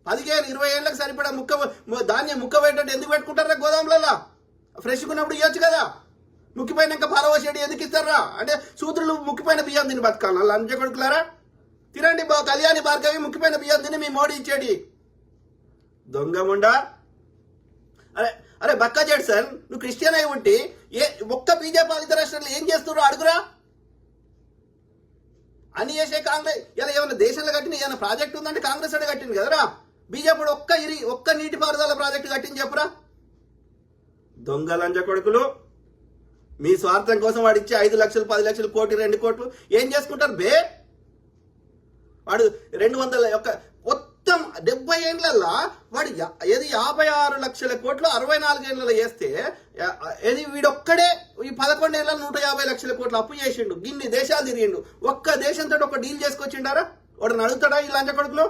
15-20 ఏళ్ళకి సరిపడా ధాన్యం ముక్కబెట్టేటట్టు ఎందుకు పెట్టుకుంటారా గోదాములలో? ఫ్రెష్గా ఉన్నప్పుడు ఇవ్వచ్చు కదా. ముక్కిపోయినాక పాలవసేడి ఎందుకు ఇస్తారా? అంటే సూత్రులు ముక్కిపోయిన బియ్యం తిని బతకాలి. లంచ కొడుకులారా, తినండి కళ్యాణి భార్గవి ముక్కిపోయిన బియ్యం తిని మీ మోడీ ఇచ్చేటి దొంగముండా. అరే బక్కా చేడు సార్, నువ్వు క్రిస్టియన్ అయి ఉంటే ఒక్క బీజేపీ పాలిత రాష్ట్రాల్లో ఏం చేస్తున్నారో అడుగురా. అని చేసే కాంగ్రెస్ ఇలా ఏమైనా దేశంలో కట్టిన ఏమైనా ప్రాజెక్ట్ ఉందంటే కాంగ్రెస్ అడే కట్టింది కదరా. బీజేపీ ఒక్క నీటిపారుదల ప్రాజెక్టు కట్టింది చెప్పురా. దొంగ లంచ కొడుకులు, మీ స్వార్థం కోసం వాడు ఇచ్చే 5 లక్షలు 10 లక్షలు కోటి 2 కోట్లు ఏం చేసుకుంటారు బే? వాడు 200 మొత్తం 70 ఏళ్ళల్లో వాడు 56 లక్షల కోట్లు 64 ఏళ్ళలో చేస్తే వీడొక్కడే ఈ 11 ఏళ్ళలో 150 లక్షల కోట్లు అప్పు చేసిండు. గిన్ని దేశాలు తిరిగిండు. ఒక్క దేశంతో ఒక డీల్ చేసుకొచ్చిండారా? వాడు అడుగుతాడా ఈ లంచ కొడుకులు?